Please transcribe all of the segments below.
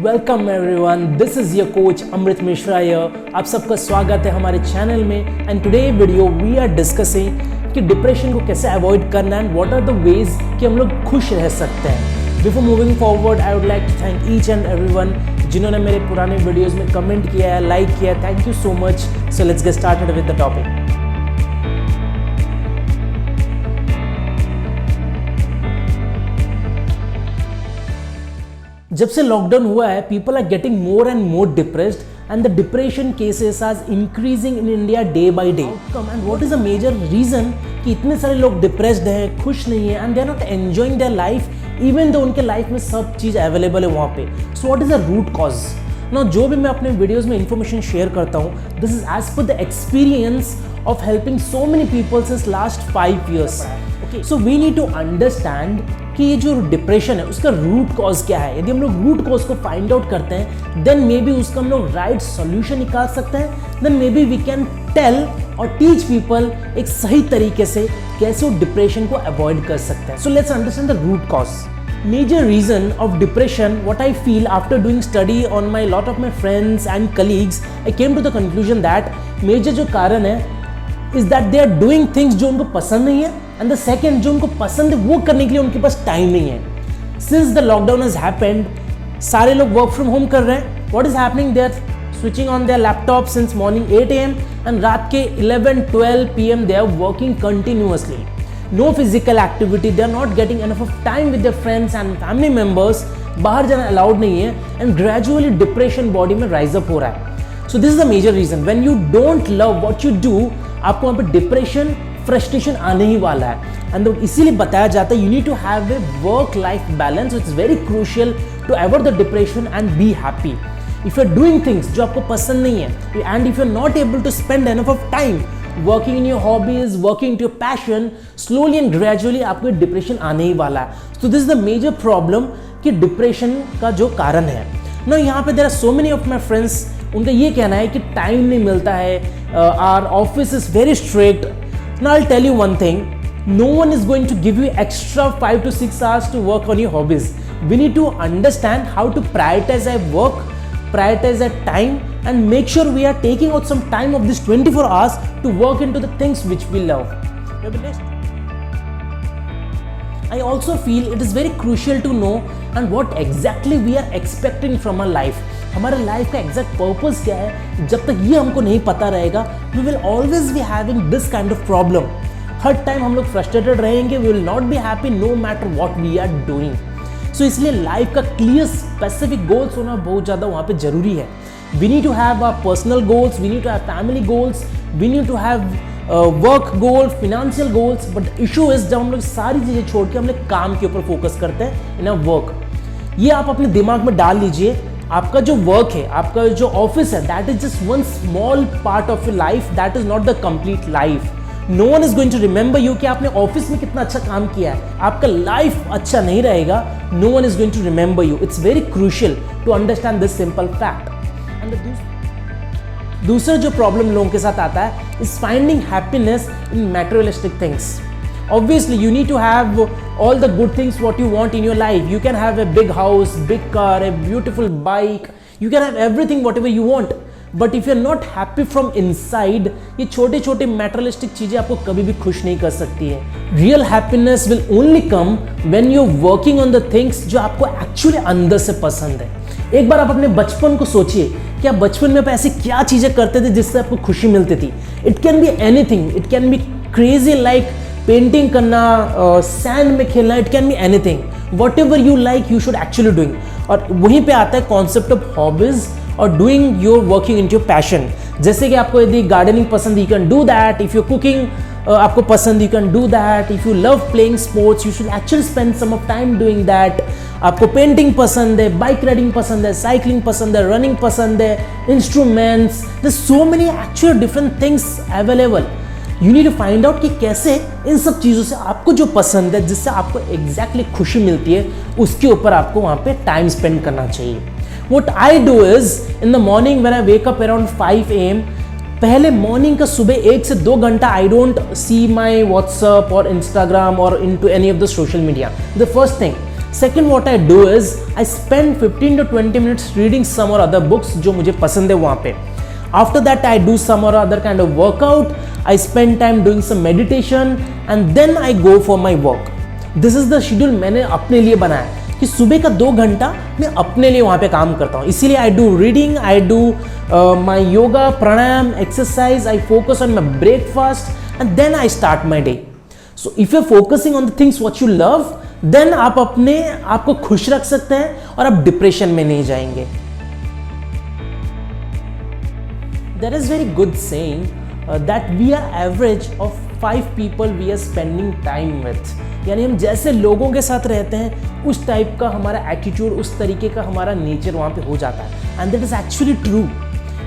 Welcome everyone, this is your coach Amrit Mishra हियर। आप सबका स्वागत है हमारे चैनल में। And today video we are discussing कि डिप्रेशन को कैसे अवॉइड करना and what are the ways कि हम लोग खुश रह सकते हैं। Before moving forward I would like to thank each and everyone जिन्होंने मेरे पुराने वीडियोस में कमेंट किया है, लाइक किया है। Thank you so much. So let's get started with the topic. जब से लॉकडाउन हुआ है, people are getting more and more depressed and the depression cases are increasing in India day by day. And what is a major reason कि इतने सारे लोग depressed हैं, खुश नहीं है, and they are not enjoying their life even though उनके life में सब चीज़ अवेलेबल है वहाँ पे। So what is the root cause? ना जो भी मैं अपने वीडियोज़ में इंफॉर्मेशन शेयर करता हूँ, this is as per the experience of helping so many people since last 5 years। So we need to understand कि ये जो डिप्रेशन है उसका रूट कॉज क्या है। यदि हम लोग रूट कॉज को फाइंड आउट करते हैं, देन मे बी उसका हम लोग राइट सॉल्यूशन निकाल सकते हैं। Then may be we can tell और टीच पीपल एक सही तरीके से कैसे वो डिप्रेशन को अवॉइड कर सकते हैं। So let's understand the root cause. Major reason of depression, what I feel after doing study on my lot of my friends and colleagues, I came to the conclusion that major जो कारण है is that they are doing things जो उनको पसंद नहीं है, and the second जो उनको पसंद है वो करने के लिए उनके पास टाइम नहीं है। Since the lockdown has happened, सारे लोग work from home कर रहे हैं। What is happening? They are switching on their laptop since morning 8 AM and रात के 11-12 PM they are working continuously. No physical activity, they are not getting enough of time with their friends and family members, बाहर जाना allowed नहीं है, and gradually depression body में rise up हो रहा है। So this is the major reason. When you don't love what you do, आपको वहाँ पे डिप्रेशन, फ्रस्ट्रेशन आने ही वाला है। एंड इसीलिए बताया जाता है you need to have a work life balance, which is very crucial to avoid the depression and be happy. If you are doing things जो आपको पसंद नहीं है, and if you are not able to spend enough of time working in your hobbies, working to your passion, slowly and gradually आपको depression आने ही वाला है। So this is the major problem कि डिप्रेशन का जो कारण है ना। यहाँ पे there are so many of my friends, उनका ये कहना है कि टाइम नहीं मिलता है, our office is very strict. Now I'll tell you one thing, no one is going to give you extra 5 to 6 hours to work on your hobbies. We need to understand how to prioritize our work, prioritize our time, and make sure we are taking out some time of this 24 hours to work into the things which we love. I also feel it is very crucial to know and what exactly we are expecting from our life. हमारे life का exact purpose क्या है, जब तक ये हमको नहीं पता रहेगा, we will always be having this kind of problem. Her time हम लोग फ्रस्ट्रेटेड रहेंगे, we will not be happy no matter what we are doing. So इसलिए लाइफ का क्लियर स्पेसिफिक गोल्स होना बहुत ज़्यादा वहाँ पे ज़रूरी है। We need to have our personal goals, we need to have family goals, we need to have work goals, financial goals, but the issue is जब हम लोग सारी चीज़ें छोड़ के हम लोग काम के ऊपर फोकस करते हैं in our work। ये आप अपने दिमाग में डाल लीजिए, आपका जो वर्क है, आपका जो ऑफिस है, that is just one small part of your life, that is not the complete life. No one is going to remember you कि आपने ऑफिस में कितना अच्छा काम किया है, आपका लाइफ अच्छा नहीं रहेगा। No one is going to remember you. It's very crucial to understand this simple fact. दूसरा जो प्रॉब्लम लोगों के साथ आता है is finding happiness in materialistic things. Obviously you need to have all the good things what you want in your life. You can have a big house, big car, a beautiful bike, you can have everything whatever you want, but if you're not happy from inside, ये छोटे छोटे materialistic चीजें आपको कभी भी खुश नहीं कर सकती है। Real happiness will only come when you're working on the things जो आपको actually अंदर से पसंद है। एक बार आप अपने बचपन को सोचिए कि आप बचपन में आप ऐसी क्या चीज़ें करते थे जिससे आपको खुशी मिलती थी। It can be anything, it can be crazy like painting करना, सैंड में खेलना, it can be anything. What ever you like you should actually doing. और वहीं पे आता है कॉन्सेप्ट ऑफ हॉबीज और doing your working in your passion. जैसे कि आपको यदि गार्डनिंग पसंद, you can do that. If you cooking आपको पसंद, you can do that. If you love playing sports, you should actually spend some of time doing that. आपको painting पसंद है, बाइक राइडिंग पसंद है, साइकिलिंग पसंद है, रनिंग पसंद है, instruments, there so many actual different things available. You need to find out कि कैसे इन सब चीज़ों से आपको जो पसंद है, जिससे आपको एग्जैक्टली खुशी मिलती है, उसके ऊपर आपको वहाँ पे टाइम स्पेंड करना चाहिए। What I do is in the morning when I wake up around 5 AM, पहले मॉर्निंग का सुबह 1 से 2 घंटा I don't see my WhatsApp और इंस्टाग्राम और into any of the social media. The first thing second what I do is I spend 15 to 20 minutes reading some or other books जो मुझे पसंद है वहाँ पे. After that I do some or other kind of workout, I spend time doing some meditation and then I go for my work. This is the schedule मैंने अपने लिए बनाया कि सुबह का 2 घंटा मैं अपने लिए वहाँ पे काम करता हूँ. इसीलिए I do reading, I do my yoga, pranayam, exercise, I focus on my breakfast and then I start my day. So if you're focusing on the things what you love, then आप अपने आप को खुश रख सकते हैं और आप डिप्रेशन में नहीं जाएंगे. There is very good saying that we are average of 5 people we are spending time with. यानी हम जैसे लोगों के साथ रहते हैं उस टाइप का हमारा एटीट्यूड, उस तरीके का हमारा नेचर वहाँ पे हो जाता है. And that is actually true.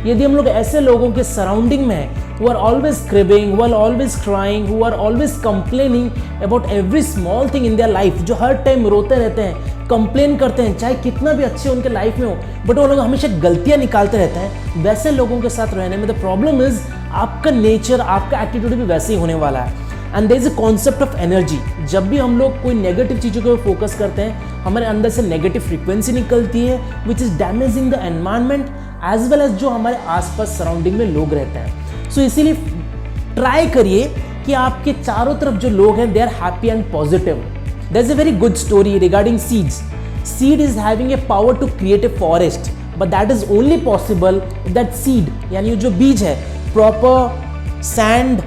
यदि हम लोग ऐसे लोगों के सराउंडिंग में हैं who are always cribbing, who are always crying, who are always complaining about every small thing in their life, जो हर टाइम रोते रहते हैं, कंप्लेन करते हैं, चाहे कितना भी अच्छे उनके लाइफ में हो, बट वो लोग हमेशा गलतियां निकालते रहते हैं, वैसे लोगों के साथ रहने में द प्रॉब्लम इज आपका नेचर, आपका एटीट्यूड भी वैसे ही होने वाला है. And there is a concept of energy. जब भी हम लोग कोई नेगेटिव चीज़ों को फोकस करते हैं, हमारे अंदर से नेगेटिव फ्रीक्वेंसी निकलती है which is damaging the environment as well as जो हमारे आसपास सराउंडिंग में लोग रहते हैं. सो इसीलिए ट्राई करिए कि आपके चारों तरफ जो लोग हैं they are happy and positive. There is a very good story regarding seeds. Seed is having a power to create a forest, but that is only possible that seed यानी जो बीज है प्रॉपर सैंड,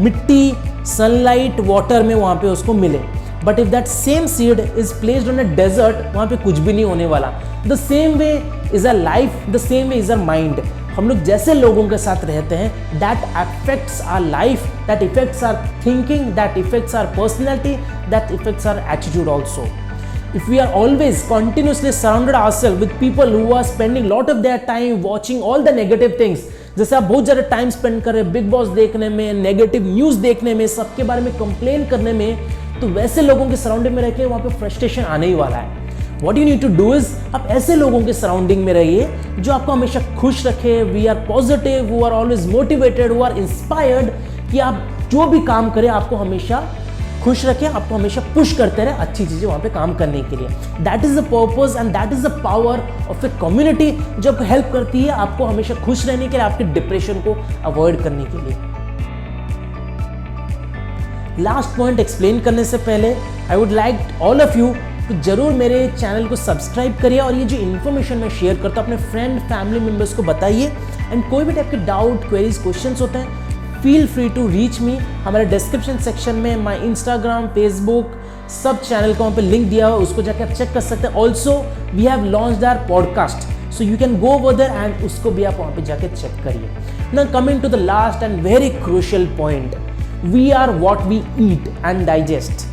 मिट्टी, sunlight, water में वहाँ पे उसको मिले. But if that same seed is placed on a desert, वहाँ पे कुछ भी नहीं होने वाला. The same way is a life, the same way is a mind. हम लोग जैसे लोगों के साथ रहते हैं that affects our life, that effects our thinking, that effects our personality, that effects our attitude also. If we are always continuously surrounded ourselves with people who are spending lot of their time watching all the negative things, जैसे आप बहुत ज़्यादा time spend कर रहे हैं big boss देखने में, negative news देखने में, सबके बारे में कंप्लेन करने में, तो वैसे लोगों के सराउंडिंग में रह के वहाँ पे फ्रस्ट्रेशन आने ही वाला है. What you need to do is आप ऐसे लोगों के सराउंडिंग में रहिए जो आपको हमेशा खुश रखे. We are positive, who are always motivated, who are inspired, कि आप जो भी काम करें आपको हमेशा खुश रखें, आपको हमेशा पुश करते रहे अच्छी चीज़ें वहाँ पे काम करने के लिए. That is the purpose and that is the power of a community जो आपको हेल्प करती है आपको हमेशा खुश रहने के लिए, आपके डिप्रेशन को अवॉइड करने के लिए. लास्ट पॉइंट एक्सप्लेन करने से पहले आई would like all of you तो जरूर मेरे चैनल को सब्सक्राइब करिए और ये जो इन्फॉर्मेशन मैं शेयर करता हूँ अपने फ्रेंड फैमिली मेम्बर्स को बताइए. एंड कोई भी टाइप के डाउट, क्वेरीज, क्वेश्चंस होते हैं, feel free to reach me. हमारे डिस्क्रिप्शन सेक्शन में माई इंस्टाग्राम, फेसबुक, सब चैनल का वहाँ पे लिंक दिया हुआ, उसको जाके आप चेक कर सकते हैं. Also we have launched our podcast, so you can go over there and उसको भी आप वहाँ पे जाके चेक करिए. Now coming to the last and very crucial point, we are what we eat and digest.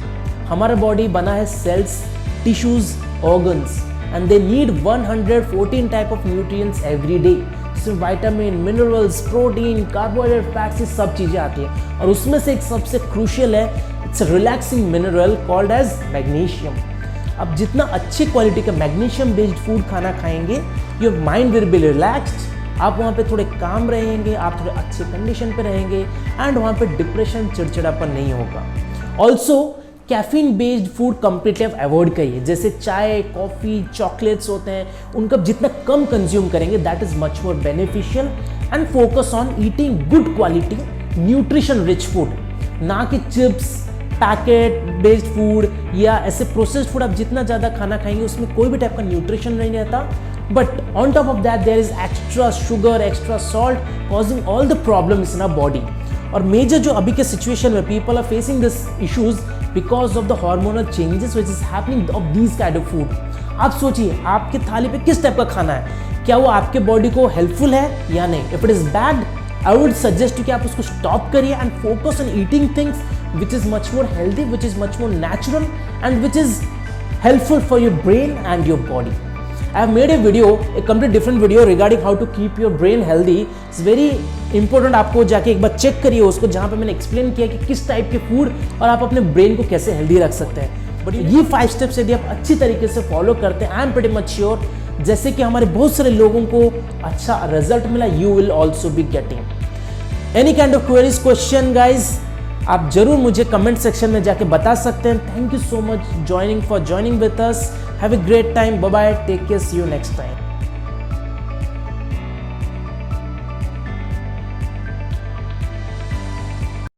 हमारा बॉडी बना है cells, tissues, organs and they need 114 type of nutrients every day. इसमें vitamin, minerals, protein, carbohydrate, fats, ये सब चीज़ें आती हैं और उसमें से एक सबसे क्रूशियल है, it's a relaxing mineral called as magnesium. अब जितना अच्छी क्वालिटी का मैग्नीशियम बेस्ड फूड खाना खाएंगे, your mind will be relaxed, आप वहाँ पे थोड़े काम रहेंगे, आप थोड़े अच्छे कंडीशन पे रहेंगे एंड वहाँ पे डिप्रेशन, चिड़चिड़ापन नहीं होगा. Also caffeine based food completely आप अवॉइड करिए. जैसे चाय, कॉफ़ी, चॉकलेट्स होते हैं, उनका जितना कम कंज्यूम करेंगे that is much more beneficial. And focus on eating good quality nutrition rich food, ना कि चिप्स, पैकेट बेस्ड फूड या ऐसे प्रोसेस्ड फूड. आप जितना ज़्यादा खाना खाएंगे उसमें कोई भी टाइप का न्यूट्रिशन नहीं रहता. But on top of that there is extra sugar, extra salt causing all the problems in our body. और मेजर जो अभी के सिचुएशन में people are facing this issues because of the hormonal changes which is happening of these kind of food. आप सोचिए आपके थाली पे किस टाइप का खाना है, क्या वो आपके बॉडी को हेल्पफुल है या नहीं. If it is bad I would suggest कि आप उसको स्टॉप करिए and focus on eating things which is much more healthy, which is much more natural and which is helpful for your brain and your body. I have made a video, a complete different video regarding how to keep your brain healthy. It's very important. आपको जाके एक बार check करिए उसको, जहाँ पे मैंने explain किया कि किस टाइप के फूड और आप अपने ब्रेन को कैसे हेल्दी रख सकते हैं. बट ये 5 स्टेप्स यदि आप अच्छी तरीके से फॉलो करते हैं, I am pretty much sure जैसे कि हमारे बहुत सारे लोगों को अच्छा रिजल्ट मिला, you will also be getting. Any kind of queries, question guys, आप जरूर मुझे कमेंट सेक्शन में जाके बता सकते हैं। Thank you so much for joining with us. Have a great time, bye bye, take care, see you next time.